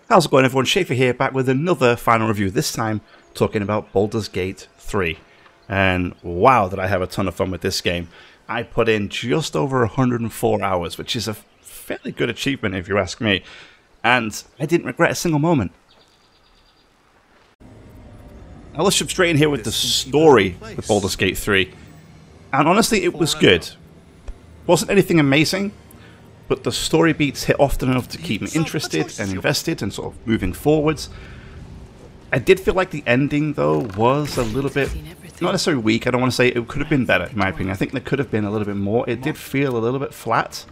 How's it going, everyone? Schaefer here, back with another final review, this time talking about Baldur's Gate 3. And wow, did I have a ton of fun with this game. I put in just over 104 hours, which is a fairly good achievement if you ask me. And I didn't regret a single moment. Now let's jump straight in here with the story of Baldur's Gate 3. And honestly, it was good. Wasn't anything amazing, but the story beats hit often enough to keep me interested and invested and sort of moving forwards. I did feel like the ending, though, was a little bit, not necessarily weak. I don't want to say it could have been better, in my opinion. I think there could have been a little bit more. It did feel a little bit flat.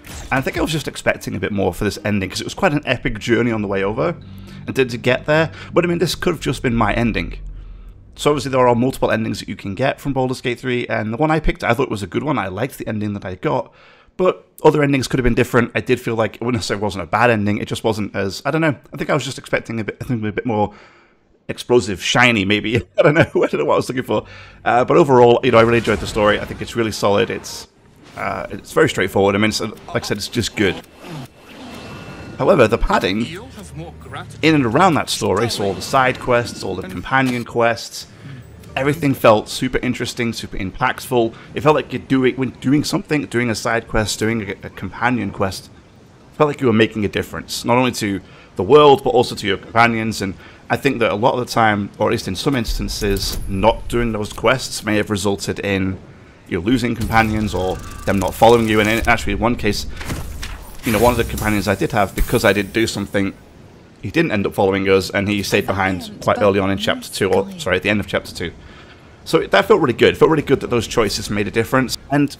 And I think I was just expecting a bit more for this ending, because it was quite an epic journey on the way over, and to get there. But I mean, this could have just been my ending. So obviously there are multiple endings that you can get from Baldur's Gate 3, and the one I picked, I thought was a good one. I liked the ending that I got. But other endings could have been different. I did feel like it wouldn't necessarily wasn't a bad ending. It just wasn't as, I don't know. I think I was just expecting a bit more explosive, shiny, maybe. I don't know what I was looking for. But overall, you know, I really enjoyed the story. I think it's really solid. It's very straightforward. I mean, like I said, it's just good. However, the padding in and around that story, so all the side quests, all the companion quests, everything felt super interesting, super impactful. It felt like when doing something, doing a side quest, doing a companion quest, it felt like you were making a difference, not only to the world, but also to your companions. And I think that a lot of the time, or at least in some instances, not doing those quests may have resulted in you losing companions or them not following you. And actually, in one case, you know, one of the companions I did have, because I did do something, he didn't end up following us, and he stayed behind quite early on in Chapter 2, or sorry, at the end of Chapter 2. So that felt really good. It felt really good that those choices made a difference. And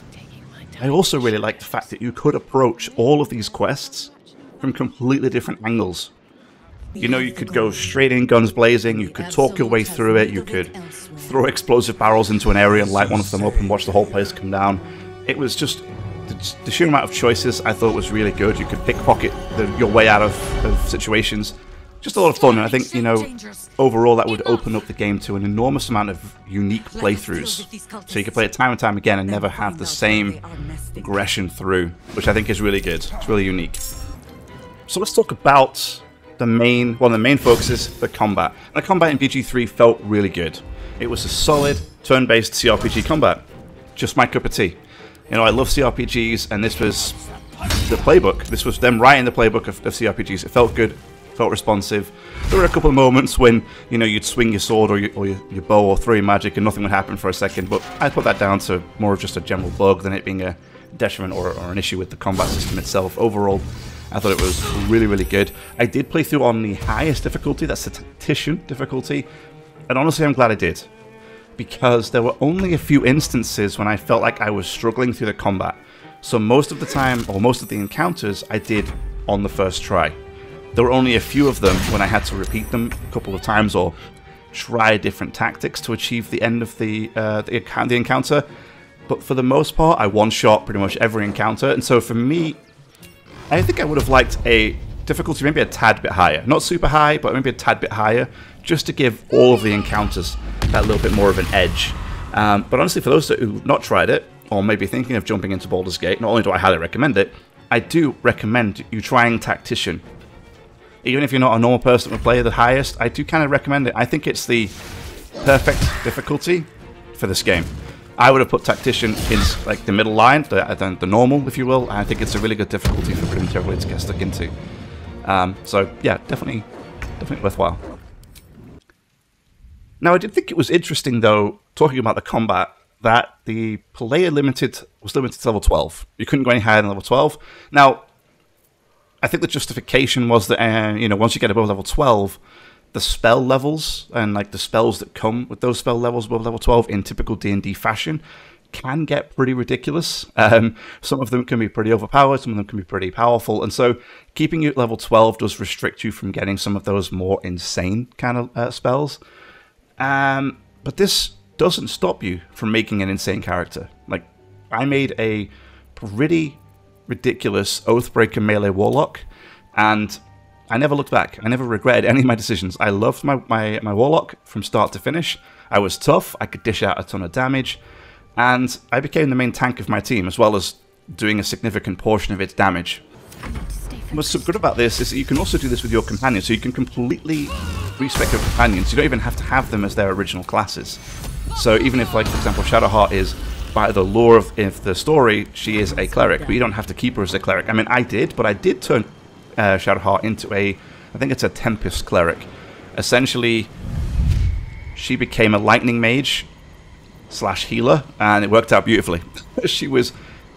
I also really liked the fact that you could approach all of these quests from completely different angles. You know, you could go straight in, guns blazing, you could talk your way through it, you could throw explosive barrels into an area and light one of them up and watch the whole place come down. It was just, the sheer amount of choices I thought was really good. You could pickpocket your way out of situations. Just a lot of fun, and I think, you know, overall that would open up the game to an enormous amount of unique playthroughs. So you can play it time and time again and never have the same aggression through, which I think is really good. It's really unique. So let's talk about the main focus is the combat. And the combat in BG3 felt really good. It was a solid turn-based CRPG combat. Just my cup of tea. You know, I love CRPGs, and this was the playbook. This was them writing the playbook of CRPGs. It felt good. Felt responsive. There were a couple of moments when, you know, you'd swing your sword or your bow or throw your magic and nothing would happen for a second, but I put that down to more of just a general bug than it being a detriment or an issue with the combat system itself. Overall, I thought it was really, really good. I did play through on the highest difficulty, that's the Tactician difficulty, and honestly I'm glad I did, because there were only a few instances when I felt like I was struggling through the combat. So most of the time, or most of the encounters, I did on the first try. There were only a few of them when I had to repeat them a couple of times or try different tactics to achieve the end of the encounter. But for the most part, I one-shot pretty much every encounter. And so for me, I think I would have liked a difficulty maybe a tad bit higher. Not super high, but maybe a tad bit higher, just to give all of the encounters that little bit more of an edge. But honestly, for those who've not tried it, or maybe thinking of jumping into Baldur's Gate, not only do I highly recommend it, I do recommend you trying Tactician. Even if you're not a normal person that would play the highest, I do kind of recommend it. I think it's the perfect difficulty for this game. I would have put Tactician in like the middle line, the normal, if you will. I think it's a really good difficulty for pretty much everybody to get stuck into. So yeah, definitely worthwhile. Now, I did think it was interesting, though, talking about the combat, that the player was limited to level 12. You couldn't go any higher than level 12. Now, I think the justification was that, you know, once you get above level 12, the spell levels and like the spells that come with those spell levels above level 12 in typical D&D fashion can get pretty ridiculous. Some of them can be pretty overpowered, some of them can be pretty powerful, and so keeping you at level 12 does restrict you from getting some of those more insane kind of spells. But this doesn't stop you from making an insane character. Like, I made a pretty ridiculous Oathbreaker melee warlock, and I never looked back. I never regretted any of my decisions. I loved my warlock from start to finish. I was tough. I could dish out a ton of damage. and I became the main tank of my team, as well as doing a significant portion of its damage. What's so good about this is that you can also do this with your companions, so you can completely respec your companions. You don't even have to have them as their original classes. So even if, like, for example, Shadowheart is, by the lore of the story, she is a cleric, but you don't have to keep her as a cleric. I mean, I did, but I did turn Shadowheart into I think it's a Tempest cleric. Essentially, she became a lightning mage / healer, and it worked out beautifully. She was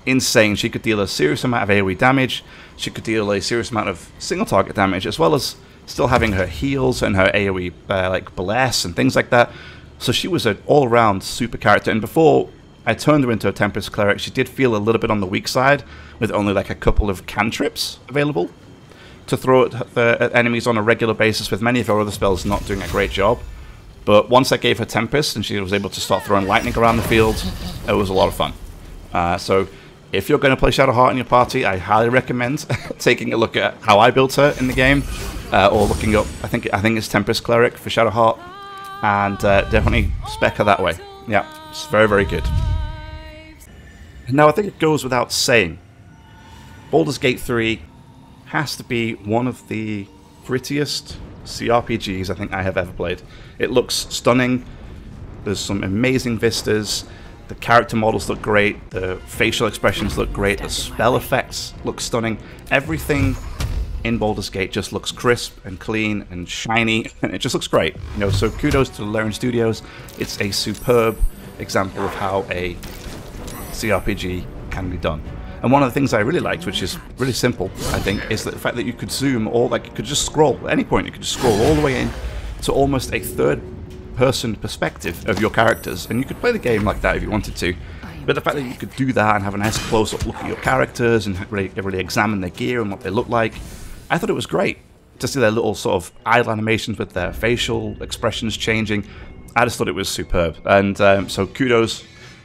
insane. She could deal a serious amount of AoE damage. She could deal a serious amount of single target damage, as well as still having her heals and her AoE like bless and things like that. So she was an all-around super character. And before I turned her into a Tempest cleric, she did feel a little bit on the weak side, with only like a couple of cantrips available to throw at enemies on a regular basis, with many of her other spells not doing a great job. But once I gave her Tempest and she was able to start throwing lightning around the field, it was a lot of fun. So if you're going to play Shadowheart in your party, I highly recommend taking a look at how I built her in the game, or looking up, I think it's Tempest Cleric for Shadowheart, and definitely spec her that way. Yeah, it's very, very good. Now, I think it goes without saying, Baldur's Gate 3 has to be one of the prettiest CRPGs I think I have ever played. It looks stunning. There's some amazing vistas. The character models look great. The facial expressions look great. The spell effects look stunning. Everything in Baldur's Gate just looks crisp and clean and shiny, and it just looks great. You know, so kudos to Larian Studios. It's a superb example of how a CRPG can be done. And one of the things I really liked, which is really simple, I think, is the fact that you could zoom, or like you could just scroll at any point. You could just scroll all the way in to almost a third-person perspective of your characters, and you could play the game like that if you wanted to. But the fact that you could do that and have a nice close-up look at your characters and really examine their gear and what they look like, I thought it was great to see their little sort of idle animations with their facial expressions changing. I just thought it was superb, and so kudos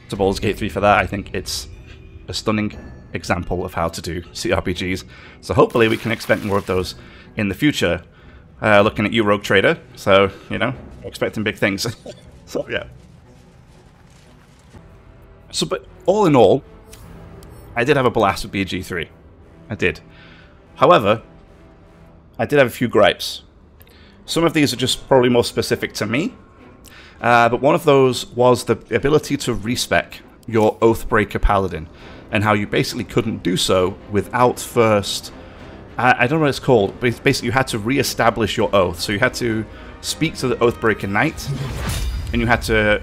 to Baldur's Gate 3 for that. I think it's a stunning example of how to do CRPGs. So hopefully we can expect more of those in the future. Looking at you, Rogue Trader. So, you know, expecting big things. So, yeah. So, but all in all, I did have a blast with BG3. I did. However, I did have a few gripes. Some of these are just probably more specific to me. But one of those was the ability to respec your Oathbreaker Paladin, and how you basically couldn't do so without first... I don't know what it's called, but basically you had to re-establish your oath. So you had to speak to the Oathbreaker Knight, and you had to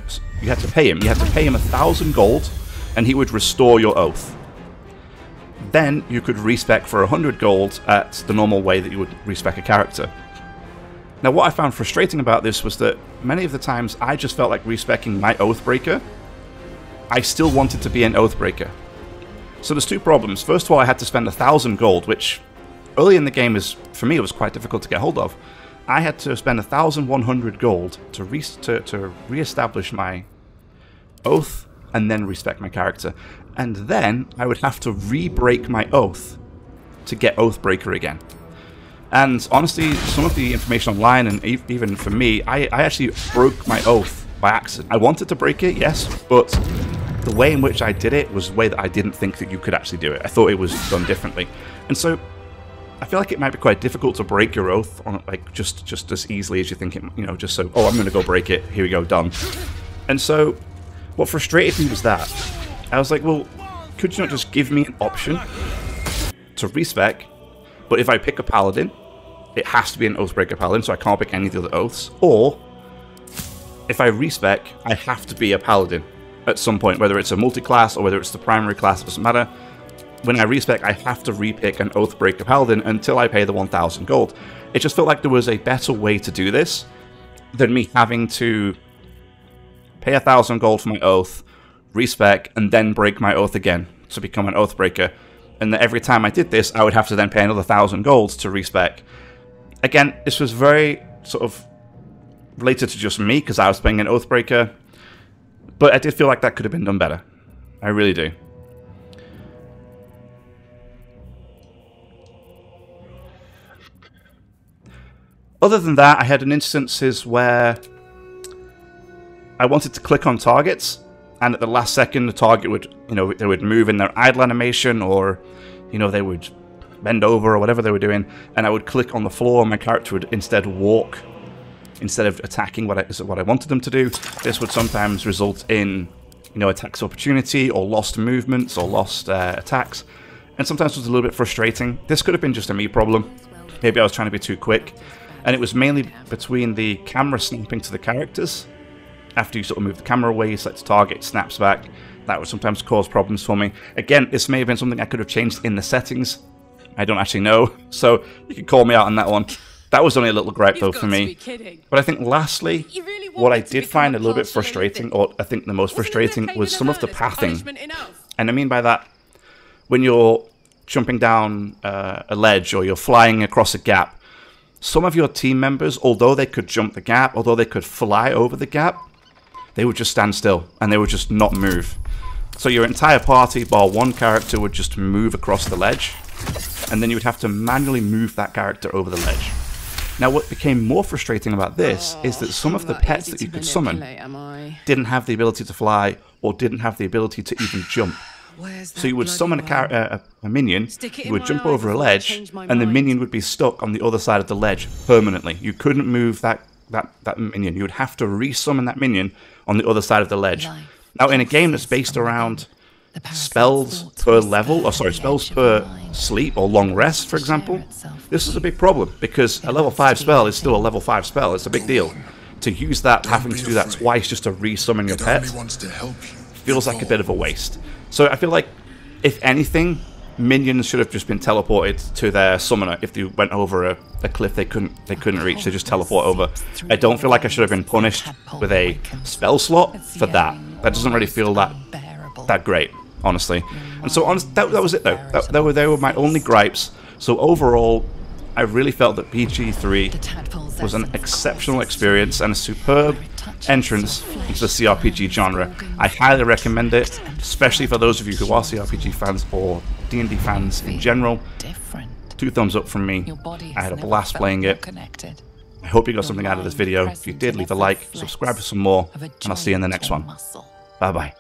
pay him. You had to pay him 1,000 gold, and he would restore your oath. Then you could respec for 100 gold at the normal way that you would respec a character. Now, what I found frustrating about this was that many of the times I just felt like respecking my Oathbreaker, I still wanted to be an Oathbreaker. So there's two problems. First of all, I had to spend 1,000 gold, which early in the game for me, it was quite difficult to get hold of. I had to spend 1,100 gold to re-establish my oath and then respec my character. And then I would have to re-break my oath to get Oathbreaker again. And honestly, some of the information online, and even for me, I actually broke my oath by accident. I wanted to break it, yes, but the way in which I did it was the way that I didn't think that you could actually do it. I thought it was done differently. And so I feel like it might be quite difficult to break your oath on like just as easily as you think it, you know, just so, oh, I'm going to go break it, here we go, done. And so what frustrated me was that I was like, well, could you not just give me an option to respec, but if I pick a paladin, it has to be an Oathbreaker Paladin, so I can't pick any of the other oaths, or if I respec, I have to be a paladin at some point, whether it's a multi-class or whether it's the primary class, it doesn't matter. When I respec, I have to repick an Oathbreaker Paladin until I pay the 1,000 gold. It just felt like there was a better way to do this than me having to pay 1,000 gold for my oath, respec, and then break my oath again to become an Oathbreaker. And that every time I did this, I would have to then pay another 1,000 gold to respec. Again, this was very sort of related to just me because I was playing an Oathbreaker, but I did feel like that could have been done better. I really do. Other than that, I had instances where I wanted to click on targets and at the last second the target would, you know, they would move in their idle animation, or, you know, they would bend over or whatever they were doing, and I would click on the floor and my character would instead walk instead of attacking what I wanted them to do. This would sometimes result in, you know, attacks of opportunity or lost movements or lost attacks, and sometimes it was a little bit frustrating. This could have been just a me problem. Maybe I was trying to be too quick, and it was mainly between the camera snapping to the characters. After you sort of move the camera away, you select the target, it snaps back. That would sometimes cause problems for me. Again, this may have been something I could have changed in the settings. I don't actually know, so you can call me out on that one. That was only a little gripe though for me. But I think lastly, what I did find a little bit frustrating, or I think the most frustrating, was some of the pathing. And I mean by that, when you're jumping down a ledge or you're flying across a gap, some of your team members, although they could jump the gap, although they could fly over the gap, they would just stand still and they would just not move. So your entire party, bar one character, would just move across the ledge, and then you would have to manually move that character over the ledge. Now, what became more frustrating about this is that some of the pets that you could summon didn't have the ability to fly or didn't have the ability to even jump. So you would summon a minion, you would jump over a ledge, and the minion would be stuck on the other side of the ledge permanently. You couldn't move that minion. You would have to re-summon that minion on the other side of the ledge. Now, in a game that's based around spells per level, or sorry, spells per sleep or long rest, for example, this is a big problem, because a level 5 spell is still a level 5 spell. It's a big deal. To use that, having to do that twice just to re-summon your pet, feels like a bit of a waste. So I feel like, if anything, minions should have just been teleported to their summoner. If they went over a cliff they couldn't reach, they just teleport over. I don't feel like I should have been punished with a spell slot for that. That doesn't really feel that great, honestly. And so that was it though. They were my only gripes. So overall, I really felt that BG3 was an exceptional experience and a superb entrance into the CRPG genre. I highly recommend it, especially for those of you who are CRPG fans or D&D fans in general. 2 thumbs up from me. I had a blast playing it. I hope you got something out of this video. If you did, leave a like, subscribe for some more, and I'll see you in the next one. Bye bye.